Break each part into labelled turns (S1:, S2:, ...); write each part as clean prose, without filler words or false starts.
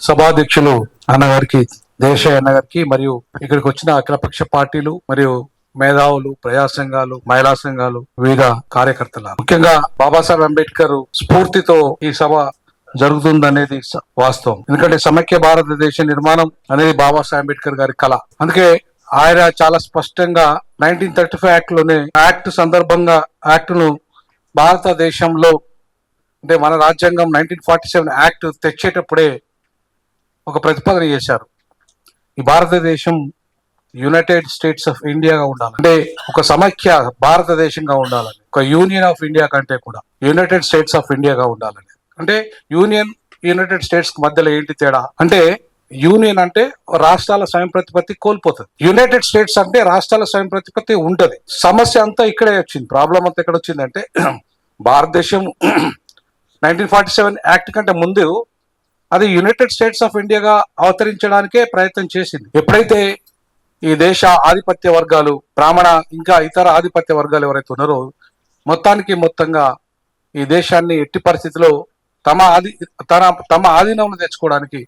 S1: సభాధ్యక్షులు అన్నగారికి, దేశయ్య అన్నగారికి మరియు ఇక్కడికి వచ్చిన అఖిలపక్ష పార్టీలు మరియు మేధావులు, ప్రజా సంఘాలు, మహిళా సంఘాలు, వివిధ కార్యకర్తల, ముఖ్యంగా బాబాసాహెబ్ అంబేద్కర్ స్ఫూర్తితో ఈ సభ జరుగుతుందనేది వాస్తవం. ఎందుకంటే సమైక్య భారతదేశ నిర్మాణం అనేది బాబాసాహెబ్ అంబేద్కర్ గారి కళ. అందుకే ఆయన చాలా స్పష్టంగా 1935 యాక్ట్ లోనే యాక్ట్ సందర్భంగా యాక్ట్ ను భారతదేశంలో అంటే మన రాజ్యాంగం 1947 యాక్ట్ తెచ్చేటప్పుడే ఒక ప్రతిపాదన చేశారు. ఈ భారతదేశం యునైటెడ్ స్టేట్స్ ఆఫ్ ఇండియాగా ఉండాలి, అంటే ఒక సమైక్య భారతదేశంగా ఉండాలని, ఒక యూనియన్ ఆఫ్ ఇండియా కంటే కూడా యునైటెడ్ స్టేట్స్ ఆఫ్ ఇండియాగా ఉండాలని. అంటే యూనియన్, యునైటెడ్ స్టేట్స్ మధ్యలో ఏంటి తేడా అంటే, యూనియన్ అంటే రాష్ట్రాల స్వయం ప్రతిపత్తి కోల్పోతుంది, యునైటెడ్ స్టేట్స్ అంటే రాష్ట్రాల స్వయం ప్రతిపత్తి ఉంటది. సమస్య అంతా ఇక్కడే వచ్చింది, ప్రాబ్లం అంతా ఎక్కడ వచ్చిందంటే భారతదేశం 1947 యాక్ట్ కంటే ముందు అది యునైటెడ్ స్టేట్స్ ఆఫ్ ఇండియాగా అవతరించడానికే ప్రయత్నం చేసింది. ఎప్పుడైతే ఈ దేశ ఆధిపత్య వర్గాలు, బ్రాహ్మణ ఇంకా ఇతర ఆధిపత్య వర్గాలు ఎవరైతే ఉన్నారో మొత్తంగా ఈ దేశాన్ని ఎట్టి పరిస్థితిలో తమ ఆధీనంలో తెచ్చుకోవడానికి,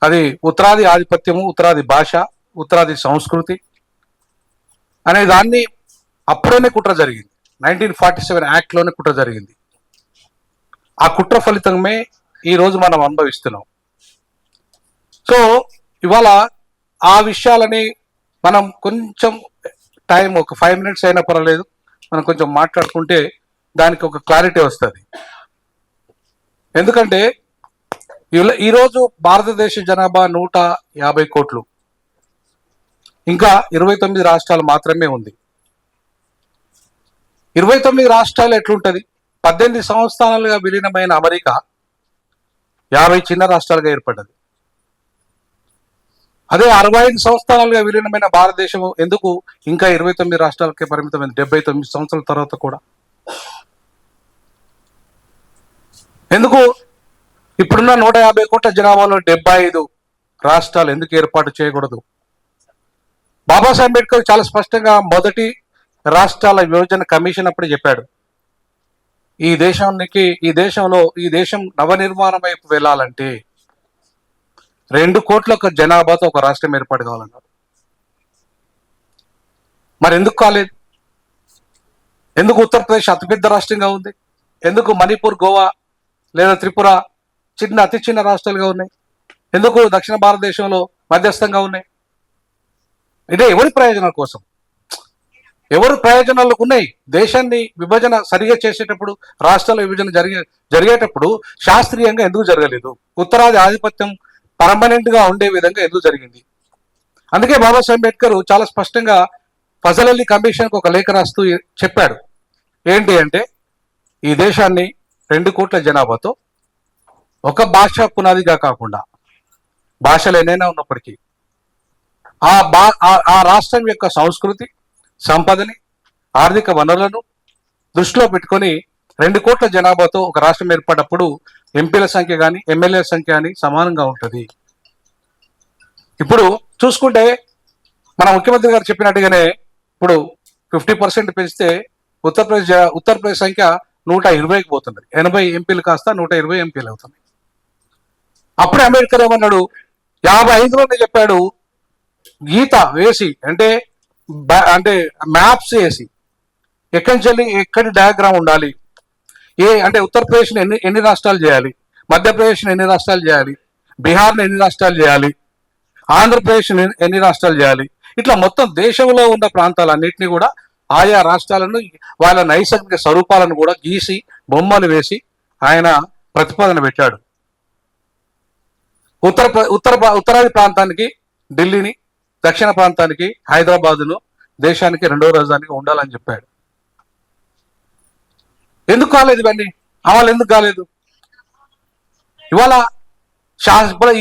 S1: అది ఉత్తరాది ఆధిపత్యము, ఉత్తరాది భాష, ఉత్తరాది సంస్కృతి అనే దాన్ని అప్పుడేనే కుట్ర జరిగింది. 1947 యాక్ట్ లోనే కుట్ర జరిగింది. ఆ కుట్ర ఫలితమే ఈ రోజు మనం అనుభవిస్తున్నాం. సో ఇవాళ ఆ విషయాలని మనం కొంచెం టైం, ఒక 5 minutes అయినా పర్వాలేదు, మనం కొంచెం మాట్లాడుకుంటే దానికి ఒక క్లారిటీ వస్తుంది. ఎందుకంటే ఈరోజు భారతదేశ జనాభా 150 కోట్లు, ఇంకా 29 రాష్ట్రాలు మాత్రమే ఉంది. 29 రాష్ట్రాలు ఎట్లుంటది? 18 సంవత్సరాలుగా విలీనమైన అమెరికా 50 చిన్న రాష్ట్రాలుగా ఏర్పడ్డది. అదే 65 సంవత్సరాలుగా విలీనమైన భారతదేశం ఎందుకు ఇంకా 29 రాష్ట్రాలకే పరిమితమైంది 79 సంవత్సరాల తర్వాత కూడా? ఎందుకు ఇప్పుడున్న 150 కోట్ల జనాభాలో 75 రాష్ట్రాలు ఎందుకు ఏర్పాటు చేయకూడదు? బాబాసాహెబ్ అంబేద్కర్ చాలా స్పష్టంగా మొదటి రాష్ట్రాల విభజన కమిషన్ అప్పుడే చెప్పాడు, ఈ దేశం నవనిర్మాణం వైపు వెళ్ళాలంటే 2 కోట్ల జనాభాతో ఒక రాష్ట్రం ఏర్పాటు కావాలన్నారు. మరి ఎందుకు కాలేదు? ఎందుకు ఉత్తరప్రదేశ్ అతిపెద్ద రాష్ట్రంగా ఉంది? ఎందుకు మణిపూర్, గోవా లేదా త్రిపుర అతి చిన్న రాష్ట్రాలుగా ఉన్నాయి? ఎందుకు దక్షిణ భారతదేశంలో మధ్యస్థంగా ఉన్నాయి? ఇదే ఎవరి ప్రయోజనాల కోసం? ఎవరు ప్రయోజనాలకు ఉన్నాయి? దేశాన్ని విభజన సరిగా చేసేటప్పుడు, రాష్ట్రాల విభజన జరిగేటప్పుడు శాస్త్రీయంగా ఎందుకు జరగలేదు? ఉత్తరాది ఆధిపత్యం పర్మనెంట్ గా ఉండే విధంగా ఎందుకు జరిగింది? అందుకే బాబాసాహెబ్ అంబేద్కర్ చాలా స్పష్టంగా ఫజల్ అలీ కమిషన్కి ఒక లేఖ రాస్తూ చెప్పాడు, ఏంటి అంటే ఈ దేశాన్ని 2 కోట్ల జనాభాతో ఒక భాష పునాదిగా కాకుండా, భాషలు ఎన్నైనా ఉన్నప్పటికీ ఆ రాష్ట్రం యొక్క సంస్కృతి, సంపదని, ఆర్థిక వనరులను దృష్టిలో పెట్టుకొని 2 కోట్ల జనాభాతో ఒక రాష్ట్రం ఏర్పడినప్పుడు ఎంపీల సంఖ్య కానీ ఎమ్మెల్యేల సంఖ్య కానీ సమానంగా ఉంటుంది. ఇప్పుడు చూసుకుంటే మన ముఖ్యమంత్రి గారు చెప్పినట్టుగానే ఇప్పుడు 50% పెంచితే ఉత్తరప్రదేశ్ సంఖ్య 120కి పోతున్నది. 80 ఎంపీలు కాస్త 120 ఎంపీలు అవుతుంది. అప్పుడే అంబేద్కర్ ఏమన్నాడు, 55లోనే చెప్పాడు, గీత వేసి అంటే మ్యాప్స్ వేసి ఎక్కడి డయాగ్రామ్ ఉండాలి, అంటే ఉత్తరప్రదేశ్ని ఎన్ని రాష్ట్రాలు చేయాలి, మధ్యప్రదేశ్ని ఎన్ని రాష్ట్రాలు చేయాలి, బీహార్ని ఎన్ని రాష్ట్రాలు చేయాలి, ఆంధ్రప్రదేశ్ని ఎన్ని రాష్ట్రాలు చేయాలి, ఇట్లా మొత్తం దేశంలో ఉన్న ప్రాంతాలన్నింటినీ కూడా ఆయా రాష్ట్రాలను వాళ్ళ నైసర్గిక స్వరూపాలను కూడా గీసి బొమ్మలు వేసి ఆయన ప్రతిపాదన పెట్టాడు. ఉత్తరాది ప్రాంతానికి ఢిల్లీని, దక్షిణ ప్రాంతానికి హైదరాబాదును దేశానికి 2వ రాజధానిగా ఉండాలని చెప్పాడు. ఎందుకు కాలేదు ఇవన్నీ? అమలు ఎందుకు కాలేదు? ఇవాళ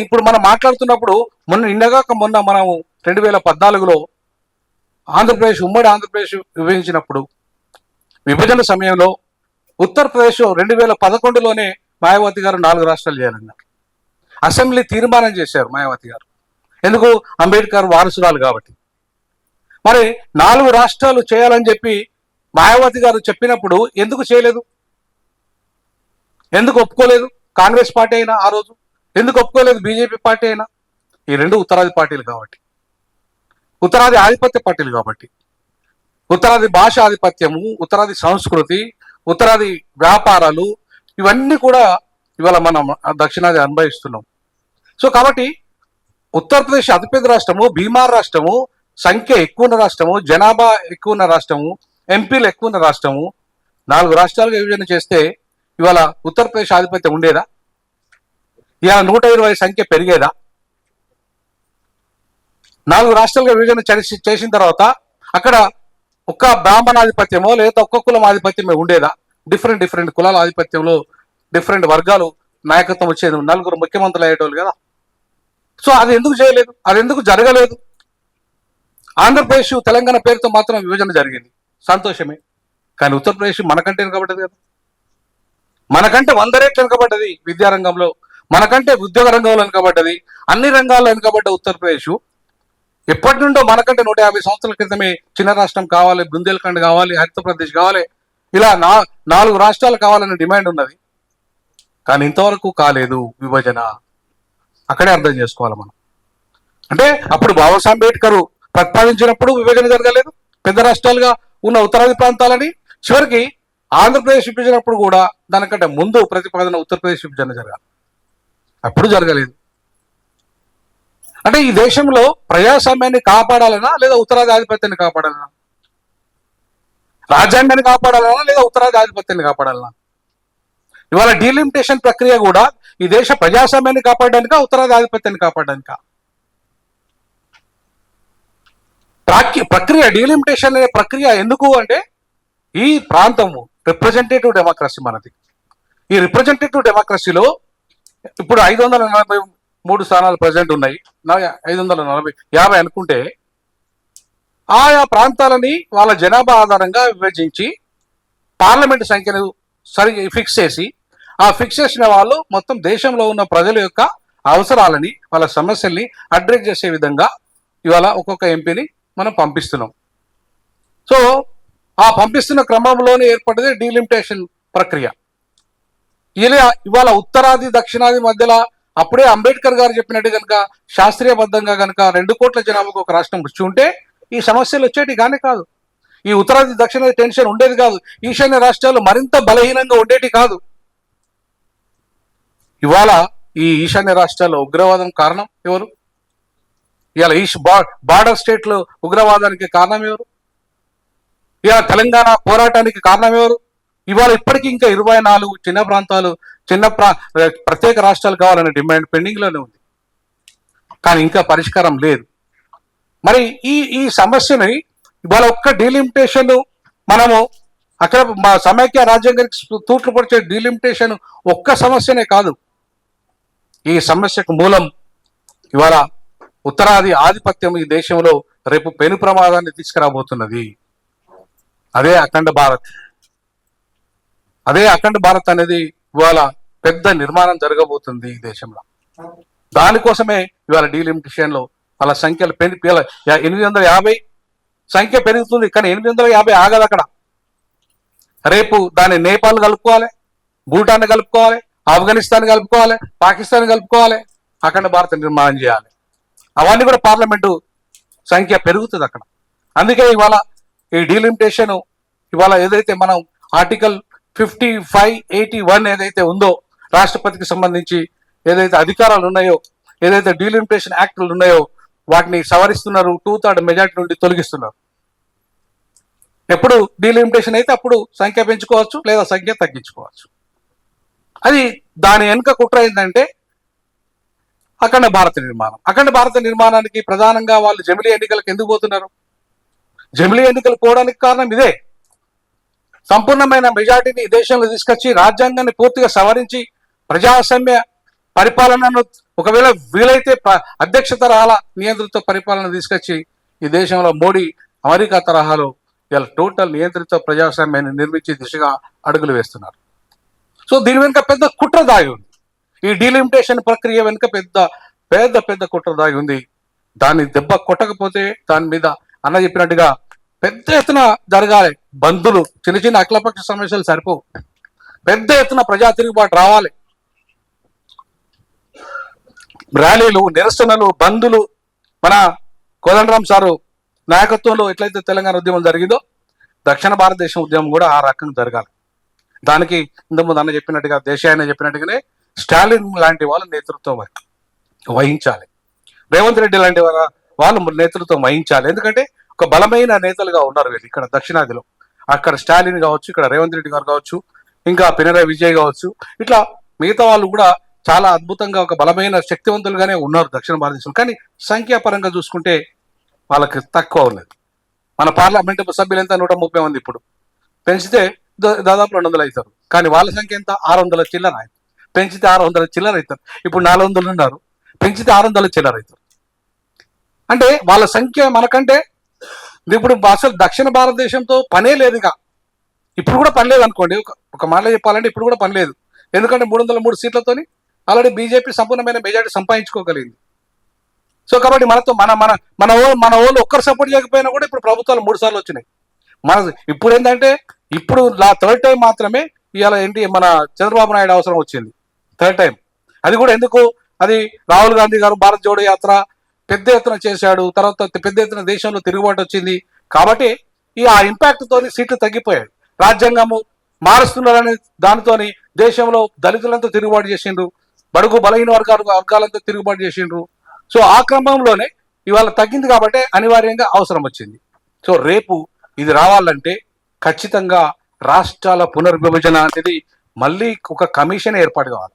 S1: ఇప్పుడు మనం మాట్లాడుతున్నప్పుడు మొన్న మనము 2014లో ఉమ్మడి ఆంధ్రప్రదేశ్ విభజించినప్పుడు, విభజన సమయంలో ఉత్తరప్రదేశ్ 2011లోనే మాయావతి గారు 4 రాష్ట్రాలు చేయాలన్నారు. అసెంబ్లీ తీర్మానం చేశారు మాయావతి గారు. ఎందుకు? అంబేద్కర్ వారసురాలు కాబట్టి. మరి 4 రాష్ట్రాలు చేయాలని చెప్పి మాయావతి గారు చెప్పినప్పుడు ఎందుకు చేయలేదు? ఎందుకు ఒప్పుకోలేదు కాంగ్రెస్ పార్టీ అయినా ఆ రోజు? ఎందుకు ఒప్పుకోలేదు బీజేపీ పార్టీ అయినా? ఈ రెండు ఉత్తరాది పార్టీలు కాబట్టి, ఉత్తరాది ఆధిపత్య పార్టీలు కాబట్టి, ఉత్తరాది భాష ఆధిపత్యము, ఉత్తరాది సంస్కృతి, ఉత్తరాది వ్యాపారాలు, ఇవన్నీ కూడా ఇవాళ మనం దక్షిణాది అనుభవిస్తున్నాం. సో కాబట్టి ఉత్తరప్రదేశ్ అతిపెద్ద రాష్ట్రము, బీమార్ రాష్ట్రము, సంఖ్య ఎక్కువ ఉన్న రాష్ట్రము, జనాభా ఎక్కువ ఉన్న రాష్ట్రము, ఎంపీలు ఎక్కువ ఉన్న రాష్ట్రము, 4 రాష్ట్రాలుగా విభజన చేస్తే ఇవాళ ఉత్తరప్రదేశ్ ఆధిపత్యం ఉండేదా? ఇవాళ 120 సంఖ్య పెరిగేదా? 4 రాష్ట్రాలుగా విభజన చేసిన తర్వాత అక్కడ ఒక్క బ్రాహ్మణాధిపత్యమో లేదా ఒక్క కులం ఆధిపత్యమే ఉండేదా? డిఫరెంట్ కులాల ఆధిపత్యంలో డిఫరెంట్ వర్గాలు నాయకత్వం వచ్చేది, 4 ముఖ్యమంత్రులు అయ్యేటోళ్ళు కదా. సో అది ఎందుకు చేయలేదు? అది ఎందుకు జరగలేదు? ఆంధ్రప్రదేశ్ తెలంగాణ పేరుతో మాత్రం విభజన జరిగింది, సంతోషమే. కానీ ఉత్తరప్రదేశ్ మనకంటే వెనుకబడ్డది కదా, మనకంటే 100 రెట్లు వెనుకబడ్డది విద్యారంగంలో, మనకంటే ఉద్యోగ రంగంలో వెనుకబడ్డది, అన్ని రంగాల్లో వెనుకబడ్డ ఉత్తరప్రదేశ్ ఎప్పటి నుండో మనకంటే 150 సంవత్సరాల క్రితమే చిన్న రాష్ట్రం కావాలి, బుందేల్ఖండ్ కావాలి, హరితప్రదేశ్ కావాలి, ఇలా 4 రాష్ట్రాలు కావాలనే డిమాండ్ ఉన్నది. కానీ ఇంతవరకు కాలేదు విభజన. అక్కడే అర్థం చేసుకోవాలి మనం. అంటే అప్పుడు బాబాసాహెబ్ అంబేద్కర్ ప్రతిపాదించినప్పుడు విభజన జరగలేదు, పెద్ద రాష్ట్రాలుగా ఉన్న ఉత్తరాది ప్రాంతాలని. చివరికి ఆంధ్రప్రదేశ్ విభజనప్పుడు కూడా దానికంటే ముందు ప్రతిపాదన ఉత్తరప్రదేశ్ విభజన జరగాలి, అప్పుడు జరగలేదు. అంటే ఈ దేశంలో ప్రజాస్వామ్యాన్ని కాపాడాలనా లేదా ఉత్తరాది ఆధిపత్యాన్ని కాపాడాలనా? రాజ్యాంగాన్ని కాపాడాలనా లేదా ఉత్తరాది ఆధిపత్యాన్ని కాపాడాలనా? ఇవాళ డీలిమిటేషన్ ప్రక్రియ కూడా ఈ దేశ ప్రజాస్వామ్యాన్ని కాపాడడానికా, ఉత్తరాది ఆధిపత్యాన్ని కాపాడడానికా? ప్రక్రియ డీలిమిటేషన్ అనే ప్రక్రియ ఎందుకు అంటే, ఈ ప్రాంతము రిప్రజెంటేటివ్ డెమోక్రసీ మనది. ఈ రిప్రజెంటేటివ్ డెమోక్రసీలో ఇప్పుడు 543 స్థానాలు ప్రజెంట్ ఉన్నాయి, 550 అనుకుంటే ఆయా ప్రాంతాలని వాళ్ళ జనాభా ఆధారంగా విభజించి పార్లమెంట్ సంఖ్యను ఫిక్స్ చేసి, ఆ ఫిక్స్ చేసిన వాళ్ళు మొత్తం దేశంలో ఉన్న ప్రజల యొక్క అవసరాలని, వాళ్ళ సమస్యల్ని అడ్రస్ చేసే విధంగా ఇవాళ ఒక్కొక్క ఎంపీని మనం పంపిస్తున్నాం. సో ఆ పంపిస్తున్న క్రమంలోనే ఏర్పడ్డది డీలిమిటేషన్ ప్రక్రియ. ఇలా ఇవాళ ఉత్తరాది దక్షిణాది మధ్యలో అప్పుడే అంబేద్కర్ గారు చెప్పినట్టు కనుక శాస్త్రీయబద్ధంగా కనుక 2 కోట్ల జనాభాకు ఒక రాష్ట్రం వచ్చి ఉంటే ఈ సమస్యలు వచ్చేటి కానీ కాదు, ఈ ఉత్తరాది దక్షిణాది టెన్షన్ ఉండేది కాదు, ఈశాన్య రాష్ట్రాలు మరింత బలహీనంగా ఉండేటి కాదు. ఇవాళ ఈ ఈశాన్య రాష్ట్రాల్లో ఉగ్రవాదం కారణం ఎవరు? ఇవాళ బార్డర్ స్టేట్లో ఉగ్రవాదానికి కారణం ఎవరు? ఇవాళ తెలంగాణ పోరాటానికి కారణం ఎవరు? ఇవాళ ఇప్పటికీ ఇంకా 24 చిన్న ప్రాంతాలు, ప్రత్యేక రాష్ట్రాలు కావాలనే డిమాండ్ పెండింగ్ లోనే ఉంది, కానీ ఇంకా పరిష్కారం లేదు. మరి ఈ సమస్యని ఇవాళ ఒక్క డీలిమిటేషన్ మనము అక్కడ సమైక్య రాజ్యాంగానికి తూట్లు పొడిచే డీలిమిటేషన్ ఒక్క సమస్యనే కాదు, ఈ సమస్యకు మూలం ఇవాళ ఉత్తరాది ఆధిపత్యం ఈ దేశంలో రేపు పెను ప్రమాదాన్ని తీసుకురాబోతున్నది. అదే అఖండ భారత్. అదే అఖండ భారత్ అనేది ఇవాళ పెద్ద నిర్మాణం జరగబోతుంది ఈ దేశంలో. దానికోసమే ఇవాళ డీలిమిటేషన్ లో వాళ్ళ సంఖ్యలు 850 సంఖ్య పెరుగుతుంది, కానీ 850 ఆగదు అక్కడ. రేపు దాన్ని నేపాల్ కలుపుకోవాలి, భూటాన్ కలుపుకోవాలి, ఆఫ్ఘనిస్తాన్ కలుపుకోవాలి, పాకిస్తాన్ కలుపుకోవాలి, అఖండ భారత నిర్మాణం చేయాలి. అవన్నీ కూడా పార్లమెంటు సంఖ్య పెరుగుతుంది అక్కడ. అందుకే ఇవాళ ఈ డీలిమిటేషన్ ఇవాళ ఏదైతే మనం ఆర్టికల్ 5581 ఏదైతే ఉందో, రాష్ట్రపతికి సంబంధించి ఏదైతే అధికారాలు ఉన్నాయో, ఏదైతే డీలిమిటేషన్ యాక్టులు ఉన్నాయో వాటిని సవరిస్తున్నారు, 2/3 మెజార్టీ నుండి తొలగిస్తున్నారు. ఎప్పుడు డీలిమిటేషన్ అయితే అప్పుడు సంఖ్య పెంచుకోవచ్చు లేదా సంఖ్య తగ్గించుకోవచ్చు. అది దాని వెనుక కుట్ర ఏంటంటే అఖండ భారత నిర్మాణం. అఖండ భారత నిర్మాణానికి ప్రధానంగా వాళ్ళు జమిలీ ఎన్నికలకు ఎందుకు పోతున్నారు? జమిలీ ఎన్నికలు పోవడానికి కారణం ఇదే. సంపూర్ణమైన మెజార్టీని దేశంలో తీసుకొచ్చి రాజ్యాంగాన్ని పూర్తిగా సవరించి ప్రజాస్వామ్య పరిపాలనను ఒకవేళ వీలైతే అధ్యక్ష తరహాల నియంత్రిత పరిపాలన తీసుకొచ్చి ఈ దేశంలో మోడీ అమెరికా తరహాలో ఇలా టోటల్ నియంత్రిత ప్రజాస్వామ్యాన్ని నిర్మించే దిశగా అడుగులు వేస్తున్నారు. సో దీని వెనుక పెద్ద కుట్ర దాగి ఉంది. ఈ డీలిమిటేషన్ ప్రక్రియ వెనుక పెద్ద కుట్ర దాగి ఉంది. దాన్ని దెబ్బ కొట్టకపోతే దాని మీద అన్న చెప్పినట్టుగా పెద్ద ఎత్తున జరగాలి బంధులు, చిన్న అఖిలపక్ష సమస్యలు సరిపోవు, పెద్ద ఎత్తున ప్రజా తిరుగుబాటు రావాలి. ర్యాలీలు, నిరసనలు, బందులు మన కోదండరాం సారు నాయకత్వంలో ఎట్లయితే తెలంగాణ ఉద్యమం జరిగిందో దక్షిణ భారతదేశం ఉద్యమం కూడా ఆ రకంగా జరగాలి. దానికి ఇంతకుముందు అన్న చెప్పినట్టుగా, దేశాయన చెప్పినట్టుగానే స్టాలిన్ లాంటి వాళ్ళ నేతృత్వం వహించాలి. రేవంత్ రెడ్డి లాంటి వాళ్ళు నేతృత్వం వహించాలి. ఎందుకంటే ఒక బలమైన నేతలుగా ఉన్నారు వీళ్ళు ఇక్కడ దక్షిణాదిలో. అక్కడ స్టాలిన్ కావచ్చు, ఇక్కడ రేవంత్ రెడ్డి గారు కావచ్చు, ఇంకా పినరాయి విజయ్ కావచ్చు, ఇట్లా మిగతా వాళ్ళు కూడా చాలా అద్భుతంగా ఒక బలమైన శక్తివంతులుగానే ఉన్నారు దక్షిణ భారతదేశం. కానీ సంఖ్యాపరంగా చూసుకుంటే వాళ్ళకి తక్కువ ఉన్నది. మన పార్లమెంట్ సభ్యులు ఎంత 130 మంది, ఇప్పుడు పెంచితే దాదాపు 200 అవుతారు. కానీ వాళ్ళ సంఖ్య ఎంత? 600 చిల్లర. పెంచితే 600 చిల్లర అవుతారు. ఇప్పుడు 400 ఉన్నారు, పెంచితే 600 చిల్లర అవుతారు. అంటే వాళ్ళ సంఖ్య మనకంటే ఇప్పుడు అసలు దక్షిణ భారతదేశంతో పనే లేదుగా. ఇప్పుడు కూడా పని లేదు అనుకోండి, ఒక మాటలో చెప్పాలంటే ఇప్పుడు కూడా పని లేదు. ఎందుకంటే 303 సీట్లతోని ఆల్రెడీ బీజేపీ సంపూర్ణమైన మెజార్టీ సంపాదించుకోగలిగింది. సో కాబట్టి మనతో మన వాళ్ళు ఒక్కరు సపోర్ట్ చేయకపోయినా కూడా ఇప్పుడు ప్రభుత్వాలు 3 సార్లు వచ్చినాయి. ఇప్పుడు ఏంటంటే ఇప్పుడు థర్డ్ టైం మాత్రమే ఇవాళ ఏంటి మన చంద్రబాబు నాయుడు అవసరం వచ్చింది, థర్డ్ టైం. అది కూడా ఎందుకు? అది రాహుల్ గాంధీ గారు భారత్ జోడో యాత్ర పెద్ద ఎత్తున చేశాడు, తర్వాత పెద్ద ఎత్తున దేశంలో తిరుగుబాటు వచ్చింది. కాబట్టి ఆ ఇంపాక్ట్ తోని సీట్లు తగ్గిపోయాయి. రాజ్యాంగము మారుస్తున్నారనే దానితోని దేశంలో దళితులంతా తిరుగుబాటు చేసిండ్రు, బడుగు బలహీన వర్గాలంతా తిరుగుబాటు చేసిండ్రు. సో ఆ క్రమంలోనే ఇవాళ తగ్గింది కాబట్టి అనివార్యంగా అవసరం వచ్చింది. సో రేపు ఇది రావాలంటే ఖచ్చితంగా రాష్ట్రాల పునర్విభజన అనేది మళ్ళీ ఒక కమిషన్ ఏర్పాటు కావాలి.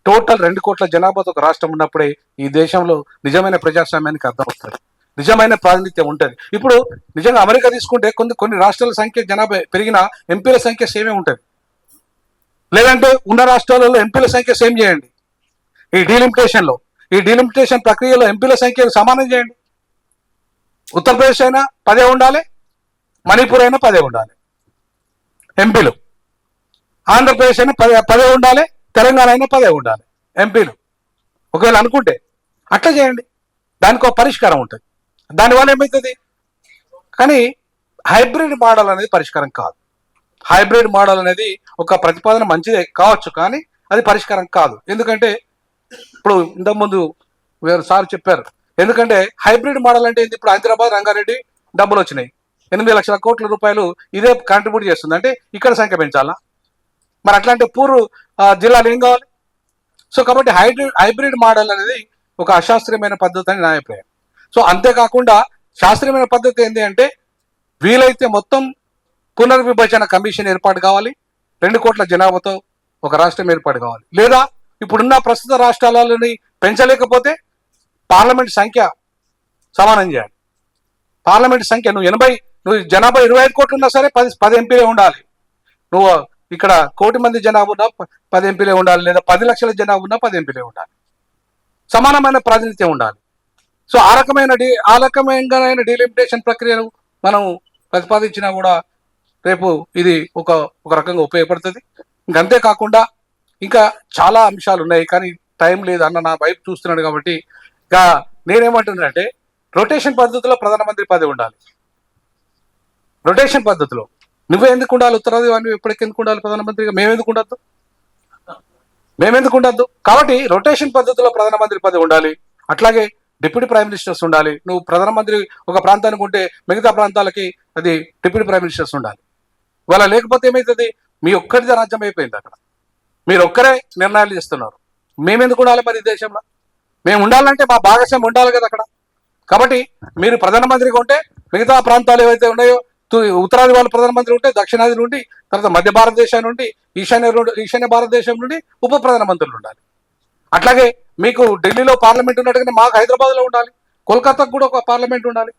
S1: టోటల్ 2 కోట్ల జనాభాతో ఒక రాష్ట్రం ఉన్నప్పుడే ఈ దేశంలో నిజమైన ప్రజాస్వామ్యానికి అర్థం వస్తుంది, నిజమైన ప్రాతినిధ్యం ఉంటుంది. ఇప్పుడు నిజంగా అమెరికా తీసుకుంటే కొన్ని రాష్ట్రాల సంఖ్య జనాభా పెరిగినా ఎంపీల సంఖ్య సేమే ఉంటుంది. లేదంటే ఉన్న రాష్ట్రాలలో ఎంపీల సంఖ్య సేమ్ చేయండి. ఈ డీలిమిటేషన్ ప్రక్రియలో ఎంపీల సంఖ్య సమానం చేయండి. ఉత్తరప్రదేశ్ అయినా 10 ఉండాలి, మణిపూర్ అయినా 10 ఉండాలి ఎంపీలు. ఆంధ్రప్రదేశ్ అయినా 10 ఉండాలి, తెలంగాణ అయినా 10 ఉండాలి ఎంపీలు. ఒకవేళ అనుకుంటే అట్లా చేయండి, దానికి ఒక పరిష్కారం ఉంటుంది. దానివల్ల ఏమవుతుంది? కానీ హైబ్రిడ్ మోడల్ అనేది పరిష్కారం కాదు. హైబ్రిడ్ మోడల్ అనేది ఒక ప్రతిపాదన మంచిదే కావచ్చు, కానీ అది పరిష్కారం కాదు. ఎందుకంటే ఇప్పుడు ఇంతకుముందు వేరే సార్ చెప్పారు. ఎందుకంటే హైబ్రిడ్ మోడల్ అంటే ఇప్పుడు హైదరాబాద్, రంగారెడ్డి డబ్బులు వచ్చినాయి, 8 లక్షల కోట్ల రూపాయలు ఇదే కాంట్రిబ్యూట్ చేస్తుంది అంటే ఇక్కడ సంఖ్య పెంచాలా? మరి అట్లాంటి జిల్లాలు ఏం కావాలి? సో కాబట్టి హైబ్రిడ్ మోడల్ అనేది ఒక అశాస్త్రీయమైన పద్ధతి అని నా అభిప్రాయం. సో అంతేకాకుండా శాస్త్రీయమైన పద్ధతి ఏంటి అంటే వీలైతే మొత్తం పునర్విభజన కమిషన్ ఏర్పాటు కావాలి, 2 కోట్ల జనాభాతో ఒక రాష్ట్రం ఏర్పాటు కావాలి. లేదా ఇప్పుడున్న ప్రస్తుత రాష్ట్రాలని పెంచలేకపోతే పార్లమెంట్ సంఖ్య సమానం చేయాలి. పార్లమెంట్ సంఖ్య నువ్వు జనాభా 25 కోట్లు ఉన్నా సరే 10 ఎంపీలే ఉండాలి. నువ్వు ఇక్కడ 1 కోటి మంది జనాభా ఉన్నా 10 ఎంపీలే ఉండాలి, లేదా 10 లక్షల జనాభా ఉన్నా 10 ఎంపీలే ఉండాలి. సమానమైన ప్రాతినిధ్యం ఉండాలి. సో ఆ రకమైన డీలిమిటేషన్ ప్రక్రియను మనం ప్రతిపాదించినా కూడా రేపు ఇది ఒక రకంగా ఉపయోగపడుతుంది. ఇంకంతేకాకుండా ఇంకా చాలా అంశాలు ఉన్నాయి, కానీ టైం లేదు. అన్న నా వైపు చూస్తున్నాడు కాబట్టి ఇంకా నేనేమంటున్నానంటే రొటేషన్ పద్ధతిలో ప్రధానమంత్రి పదవి ఉండాలి. రొటేషన్ పద్ధతిలో నువ్వే ఎందుకు ఉండాలి? ఉత్తరాది నువ్వు ఎప్పటికెందుకు ఉండాలి ప్రధానమంత్రిగా? మేమెందుకు ఉండద్దు? కాబట్టి రొటేషన్ పద్ధతిలో ప్రధానమంత్రి పదవి ఉండాలి. అట్లాగే డిప్యూటీ ప్రైమ్ మినిస్టర్స్ ఉండాలి. నువ్వు ప్రధానమంత్రి ఒక ప్రాంతానికి ఉంటే మిగతా ప్రాంతాలకి అది డిప్యూటీ ప్రైమ్ మినిస్టర్స్ ఉండాలి. ఇవాళ లేకపోతే ఏమవుతుంది? మీ ఒక్కరిదే రాజ్యం అయిపోయింది. అక్కడ మీరు ఒక్కరే నిర్ణయాలు చేస్తున్నారు. మేమెందుకు ఉండాలి మరి ఈ దేశంలో? మేము ఉండాలంటే మా భాగస్వామ్యం ఉండాలి కదా అక్కడ. కాబట్టి మీరు ప్రధానమంత్రిగా ఉంటే మిగతా ప్రాంతాలు ఏవైతే ఉన్నాయో, ఉత్తరాది వాళ్ళు ప్రధానమంత్రి ఉంటే దక్షిణాది నుండి, తర్వాత మధ్య భారతదేశం నుండి, ఈశాన్య భారతదేశం నుండి ఉప ప్రధానమంత్రులు ఉండాలి. అట్లాగే మీకు ఢిల్లీలో పార్లమెంట్ ఉన్నట్టుగానే మాకు హైదరాబాద్లో ఉండాలి, కోల్కతాకు కూడా ఒక పార్లమెంట్ ఉండాలి.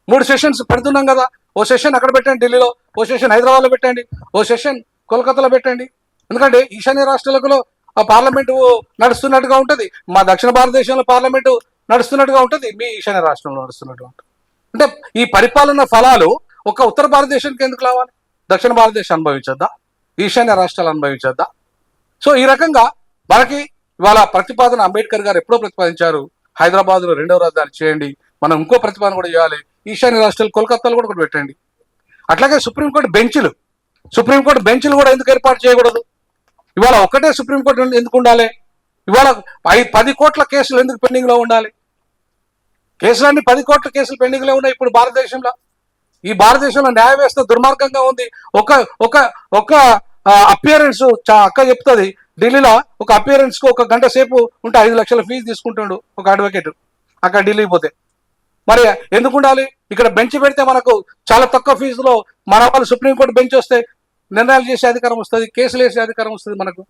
S1: 3 సెషన్స్ పెడుతున్నాం కదా, ఓ సెషన్ అక్కడ పెట్టండి ఢిల్లీలో, ఓ సెషన్ హైదరాబాద్లో పెట్టండి, ఓ సెషన్ కోల్కతాలో పెట్టండి. ఎందుకంటే ఈశాన్య రాష్ట్రాలలో ఆ పార్లమెంటు నడుస్తున్నట్టుగా ఉంటుంది, మా దక్షిణ భారతదేశంలో పార్లమెంటు నడుస్తున్నట్టుగా ఉంటుంది, మీ ఈశాన్య రాష్ట్రంలో నడుస్తున్నట్టుగా ఉంటుంది. అంటే ఈ పరిపాలన ఫలాలు ఒక ఉత్తర భారతదేశానికి ఎందుకు రావాలి? దక్షిణ భారతదేశం అనుభవించద్దా? ఈశాన్య రాష్ట్రాలు అనుభవించద్దా? సో ఈ రకంగా మనకి ఇవాళ ప్రతిపాదన అంబేద్కర్ గారు ఎప్పుడో ప్రతిపాదించారు, హైదరాబాద్లో 2వ రాజధాని చేయండి. మనం ఇంకో ప్రతిపాదన కూడా చేయాలి, ఈశాన్య రాష్ట్రాలు కోల్కతాలో కూడా ఒకటి పెట్టండి. అట్లాగే సుప్రీంకోర్టు బెంచ్లు కూడా ఎందుకు ఏర్పాటు చేయకూడదు? ఇవాళ ఒక్కటే సుప్రీంకోర్టు ఎందుకు ఉండాలి? ఇవాళ 10 కోట్ల కేసులు ఎందుకు పెండింగ్ లో ఉండాలి? కేసులన్నీ 10 కోట్ల కేసులు పెండింగ్ లో ఉన్నాయి ఇప్పుడు భారతదేశంలో. ఈ భారతదేశంలో న్యాయ వ్యవస్థ దుర్మార్గంగా ఉంది. ఒక ఒక ఒక అపియరెన్స్ అక్క చెప్తుంది, ఢిల్లీలో ఒక అపియరెన్స్ కు 1 గంట సేపు ఉంటే 5 లక్షల ఫీజు తీసుకుంటాడు ఒక అడ్వకేట్ అక్కడ ఢిల్లీకి పోతే. మరి ఎందుకు ఉండాలి? ఇక్కడ బెంచ్ పెడితే మనకు చాలా తక్కువ ఫీజులో మన వాళ్ళు సుప్రీంకోర్టు బెంచ్ వస్తే నిర్ణయాలు చేసే అధికారం వస్తుంది, కేసులు వేసే అధికారం వస్తుంది మనకు.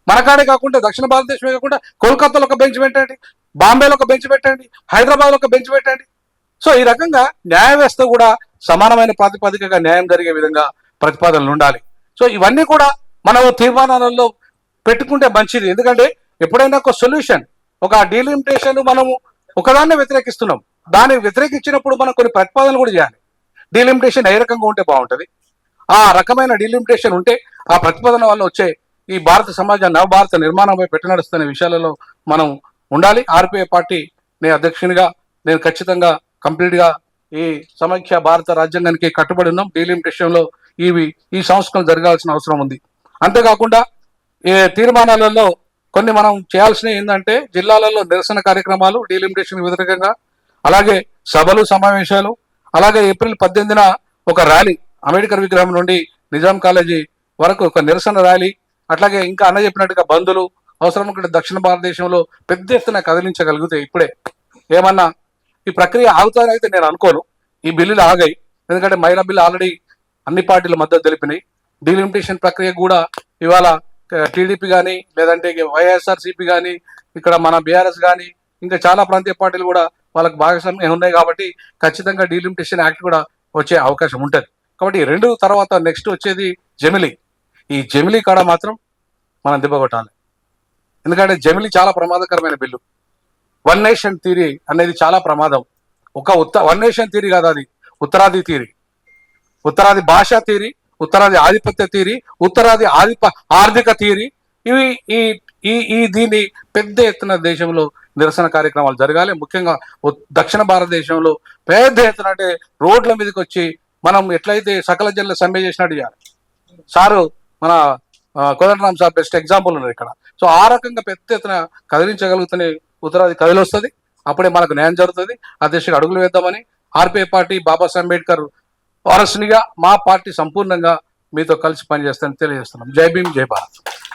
S1: మనకాడే కాకుండా దక్షిణ భారతదేశమే కాకుండా కోల్కతాలో ఒక బెంచ్ పెట్టండి, బాంబేలో ఒక బెంచ్ పెట్టండి, హైదరాబాద్లో ఒక బెంచ్ పెట్టండి. సో ఈ రకంగా న్యాయ వ్యవస్థ కూడా సమానమైన ప్రాతిపదికగా న్యాయం జరిగే విధంగా ప్రతిపాదనలు ఉండాలి. సో ఇవన్నీ కూడా మనం తీర్మానాలలో పెట్టుకుంటే మంచిది. ఎందుకంటే ఎప్పుడైనా ఒక సొల్యూషన్, ఒక డీలిమిటేషన్ మనము ఒకదాన్నే వ్యతిరేకిస్తున్నాం, దాన్ని వ్యతిరేకించినప్పుడు మనం కొన్ని ప్రతిపాదనలు కూడా చేయాలి. డీలిమిటేషన్ ఏ రకంగా ఉంటే బాగుంటుంది, ఆ రకమైన డీలిమిటేషన్ ఉంటే ఆ ప్రతిపాదన వల్ల వచ్చే ఈ భారత సమాజ నవభారత నిర్మాణంపై పెట్టనడుస్తున్న విషయాలలో మనం ఉండాలి. ఆర్పిఐ పార్టీ నేను అధ్యక్షునిగా నేను ఖచ్చితంగా కంప్లీట్గా ఈ సమైక్య భారత రాజ్యాంగానికి కట్టుబడి ఉన్నాం. డీలిమిటేషన్లో ఈ సంస్కరణ జరగాల్సిన అవసరం ఉంది. అంతేకాకుండా ఈ తీర్మానాలలో కొన్ని మనం చేయాల్సినవి ఏంటంటే జిల్లాలలో నిరసన కార్యక్రమాలు డీలిమిటేషన్ వ్యతిరేకంగా, అలాగే సభలు సమావేశాలు, అలాగే ఏప్రిల్ 18న ఒక ర్యాలీ అంబేద్కర్ విగ్రహం నుండి నిజాం కాలేజీ వరకు ఒక నిరసన ర్యాలీ, అట్లాగే ఇంకా అన్న చెప్పినట్టుగా బంధులు అవసరం ఇక్కడ దక్షిణ భారతదేశంలో పెద్ద ఎత్తున కదిలించగలిగితే ఇప్పుడే ఏమన్నా ఈ ప్రక్రియ ఆగుతానైతే నేను అనుకోను. ఈ బిల్లులు ఆగాయి, ఎందుకంటే మహిళా బిల్లు ఆల్రెడీ అన్ని పార్టీల మద్దతు తెలిపినాయి. డీలిమిటేషన్ ప్రక్రియ కూడా ఇవాళ టీడీపీ కానీ లేదంటే వైఎస్ఆర్సీపీ కానీ ఇక్కడ మన బీఆర్ఎస్ కానీ ఇంకా చాలా ప్రాంతీయ పార్టీలు కూడా వాళ్ళకి భాగస్వామ్యం ఉన్నాయి. కాబట్టి ఖచ్చితంగా డీలిమిటేషన్ యాక్ట్ కూడా వచ్చే అవకాశం ఉంటుంది. కాబట్టి 2 తర్వాత నెక్స్ట్ వచ్చేది జమిలీ. ఈ జమిలీ కాడ మాత్రం మనం దిబ్బగొట్టాలి, ఎందుకంటే జమిలీ చాలా ప్రమాదకరమైన బిల్లు. వన్ నేషన్ థియరీ అనేది చాలా ప్రమాదం. వన్ నేషన్ థియరీ కాదు, అది ఉత్తరాది థియరీ, ఉత్తరాది భాషా థియరీ, ఉత్తరాది ఆధిపత్య థియరీ, ఉత్తరాది ఆర్థిక థియరీ. ఇవి ఈ దీన్ని పెద్ద ఎత్తున దేశంలో నిరసన కార్యక్రమాలు జరగాలి. ముఖ్యంగా దక్షిణ భారతదేశంలో పెద్ద ఎత్తున అంటే రోడ్ల మీదకి వచ్చి మనం ఎట్లయితే సకల జనుల సమ్మె చేసినట్టు చేయాలి. సారు మన కోదండరామ్ సార్ బెస్ట్ ఎగ్జాంపుల్ ఉన్నారు ఇక్కడ. సో ఆ రకంగా పెద్ద ఎత్తున కదిలించగలుగుతూనే ఉత్తరాది కదిలి వస్తుంది, అప్పుడే మనకు న్యాయం జరుగుతుంది. ఆ దిశగా అడుగులు వేద్దామని ఆర్పిఐ పార్టీ బాబాసాహెబ్ అంబేద్కర్ వారసునిగా మా పార్టీ సంపూర్ణంగా మీతో కలిసి పనిచేస్తానని తెలియజేస్తున్నాం. జై భీమ్, జై భారత్.